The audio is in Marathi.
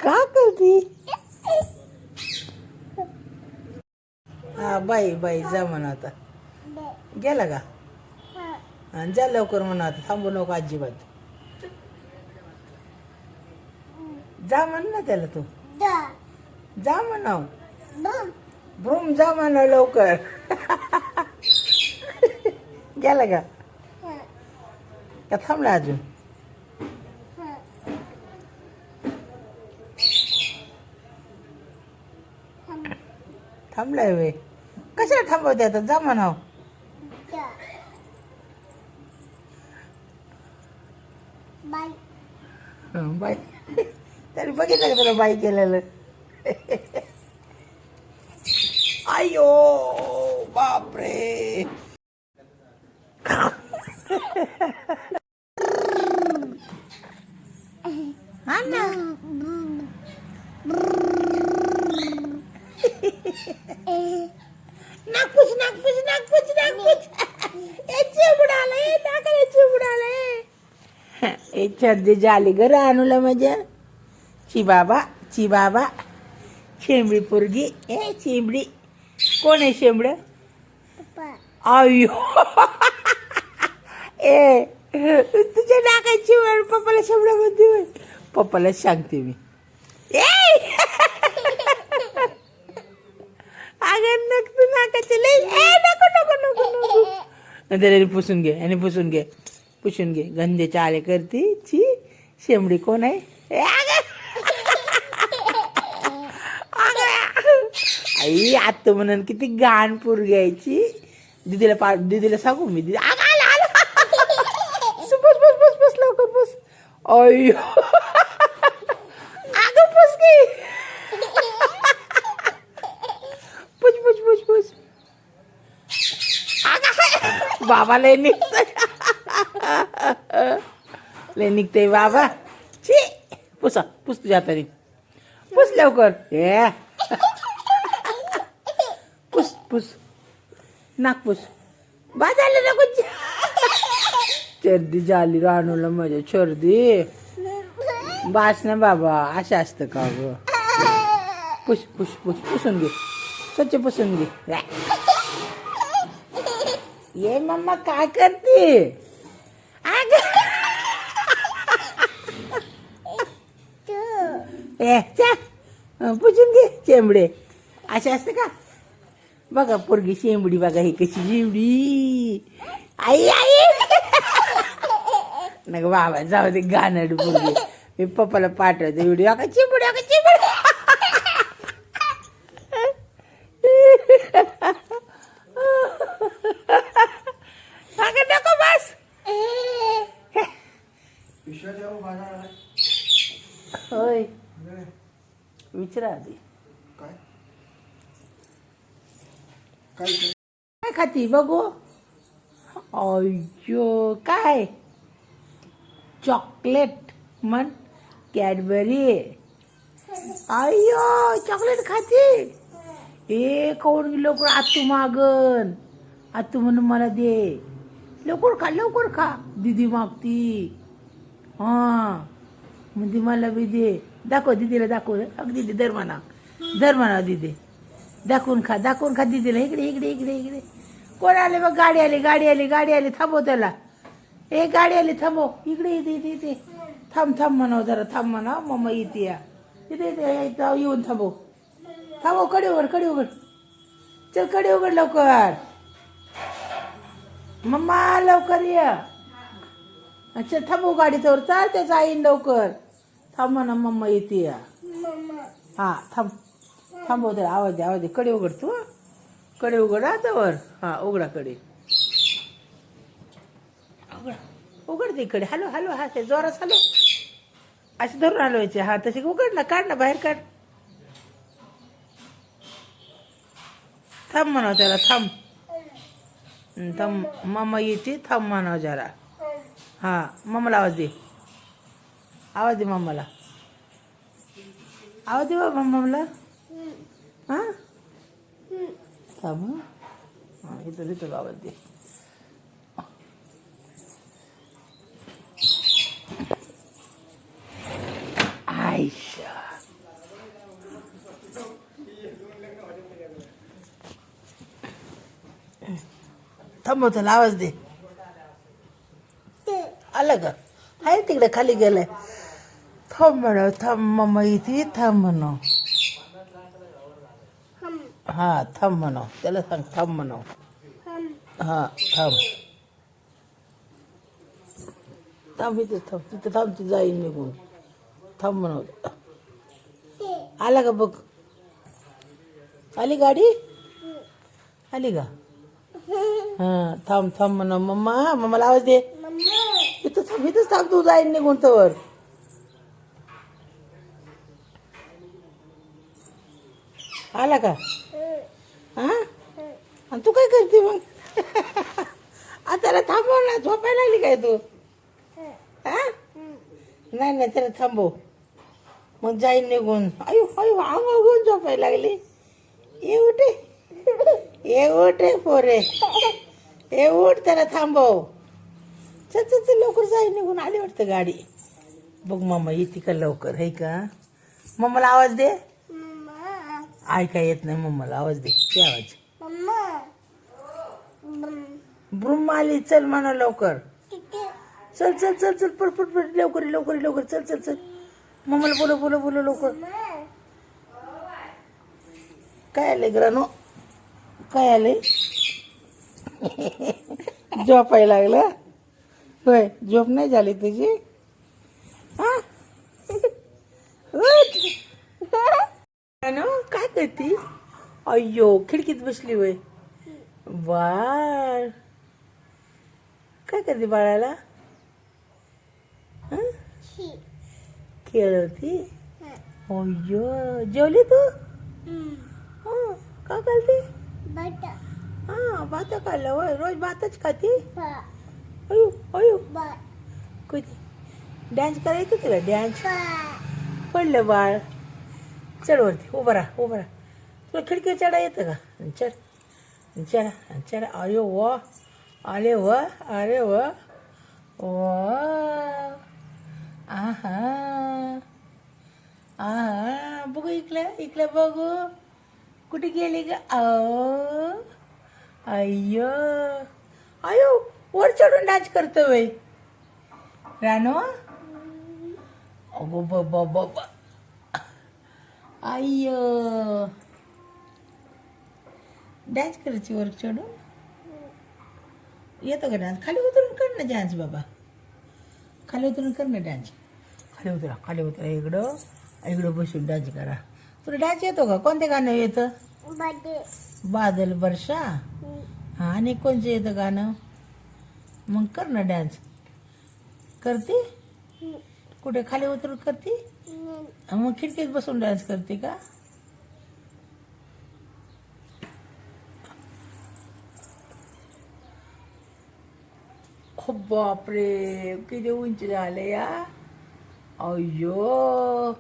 का करती? हा बाई बाई जा म्हणा आता. गेला का? हा, जा लवकर म्हणा आता, थांबू नको अजिबात. जा म्हण ना त्याला तू. जा म्हणाव. ब्रूम जा म्हणा लवकर. गेला का? का थांबला अजून? थांबलाय वे. कशाला थांबवते आता? जा म्हणाव. बाई तरी बघितलं का तुला बाई केलेलं? अयो बापरे. हा ना. नागपूस नागपूस नागपूस नागपूस. बुडाले नाकाला बुडाले. ए छर्दी झाली ग रानूला माझ्या. ची बाबा शेंबडी पोरगी. ए शेंबडी कोण आहे शेंबड? अयो. ए तुझ्या नाकाची वेळ पप्पाला शेंबडा म्हणते. पप्पाला सांगते मी. ए अगं नको नाकाचे लई. ए नको नको नको नको. नंतर पुसून घे आणि पुसून घे पुसून घे. गंधेचे आळे करते. ची शेंबडी कोण आहे? आई आत्ता म्हणून किती घाण पोरगी यायची. दीदीला सांगू मी. दीदी आला बस बस बस बस लवकर बस. अय्यो अगं बस की. पुस पुस पुस पुस. बाबा लय निघतंय. लय निघतंय बाबा. ची पुसा पुस तुझ्या हाताने. पुस लवकर. ए पुस पुस नाक पुस. बाजारला नको. चर्दी झाली रानूला माझ्या. चर्दी बास ना बाबा. असं असतं का ग? पुस पुस पुस पुसून घे. स्वच्छ पुसून घे. ये मम्मा काय करते? ए चा पुसून घे शेंबडे. असे असते का? बघा पोरगी शेंबडी बघा. ही कशी जिवडी. आई आई नग बाबा जाऊ दे. गाणं पोरगी. मी पप्पाला पाठवते व्हिडिओ. का चिंबडी का चिंबडी. नको बस. होय विचारा आधी. काय खाती बघू. अय्यो काय चॉकलेट म्हण. कॅडबरी. अय्यो चॉकलेट खाते. ए खाऊन लवकर. आतू मागन. आतू म्हणून मला दे. लवकर खा लवकर खा. दीदी मागती. हा म्हणजे मला बी दे. दाखव दीदीला दाखव. अगदी दीदी धर म्हणा दीदी. दाखवून खा दीदीला. इकडे इकडे इकडे इकडे. कोण आले बघ. गाडी आली गाडी आली गाडी आली. थांबव त्याला. ए गाडी आली थांबव. इकडे इथे इथे इथे. थांब थांब म्हणाव जरा. थांब म्हणा मम्मा इथे या. इथे इथे येऊन थांबव. थांबव. कडी उघड कडी उघड. चल कडी उघड लवकर. मम्मा लवकर ये. अच्छा थांबव गाडीवर. चाल त्याचा आईन लवकर. थांब म्हणा मम्मा इथे या. हा थांब थांबव त्याला. आवाज दे आवाज दे. कडी उघड तू. कडे उघड आता वर. हा उघडा कडे. उघडते कडे. Hello hello. हा ते जोरात हॅलो. असे धरून हलवायचे. हा तसे उघड ना. काढ ना बाहेर काढ. थांब म्हणाव त्याला. थांब थांब मम्मा येते. थांब म्हणाव जरा. हा मम्माला आवाज दे. आवाज दे मम्माला. आवाज दे बाबा मम्माला. हा थांब. हा इथं इथं आवाज दे. आयशा थांबव त्याला आवाज दे. आलं का? आहे तिकडे खाली गेलाय. थांब म्हणा, थांब मम्मा इथे थांब म्हणा. हा थांब म्हणा, त्याला सांग थांब म्हणा. हा थांब थांब इथे थांब, तिथे थांब, ती जाईल निघून. थांब म्हणा. आला का बघ? आली गाडी? आली का? हा थांब थांब म्हणा. मम्मा मम्माला आवाज दे. इथं थांब, इथंच थांब, तू जाईल निघून तवर. आला का? हा आणि तू काय करते मग? त्याला थांबव ना, झोपायला लागली काय तू? हा नाही नाही, त्याला थांबव, मग जाईल निघून. अयो अयो, अंग घेऊन झोपायला लागली. ये उठे, ये उठे पोरे, ये उठ, त्याला थांबव. चल चल चल, लवकर जाईल निघून. आली वाटतं गाडी. बघ मम्मा येते का लवकर, आहे का? मम्माला आवाज दे. ऐका येत नाही मम्माला, आवाज दे. ते आवाज. ब्रूम आली, चल म्हणा लवकर. चल चल चल चल, पट पट पट, लवकर लवकर लवकर, चल चल चल. मम्माला बोलो बोलो बोलो लवकर. काय आले ग्रानो? काय आले? झोपायला लागलं होय? झोप नाही झाली तुझी? हा ग्रानो काय करती? अय्यो, खिडकीत बसली होय. बाळ काय करते बाळाला? खेळवती? अय्यो, जेवली तू? का खालती? हा भात खाल्लं होय? रोज भातच खाती? अयो अयो, कधी डान्स करायचं तुला? डान्स पडलं बाळ. चढ वरती, उभं राहा उभं राहा. तुला खिडकी चढा येतं का? चढ चढा चढा. अरे वा, अरे वा, अरे वा वा. आहा आहा, बघू इकडं इकडं बघू. कुठे गेली ग? अय्यो अयो, वर चढून डान्स करतो बाई रानो. अगो बाबा बाबा, अय्यो डान्स करायची वर चढून. येतो का डान्स? खाली उतरून कर ना डान्स बाबा, खाली उतरून कर ना डान्स. खाली उतरा, खाली उतरा. इकडं इकडं बसून डान्स करा. तुला डान्स येतो का? कोणतं गाणं येतं? बादल बरसा. हा, आणि कोणचं येतं गाणं? मग कर ना डान्स. करते कुठे? खाली उतरून करते? मग खिडकीत बसून डान्स करते का? बापरे, किती उंची झाले या. अय्यो.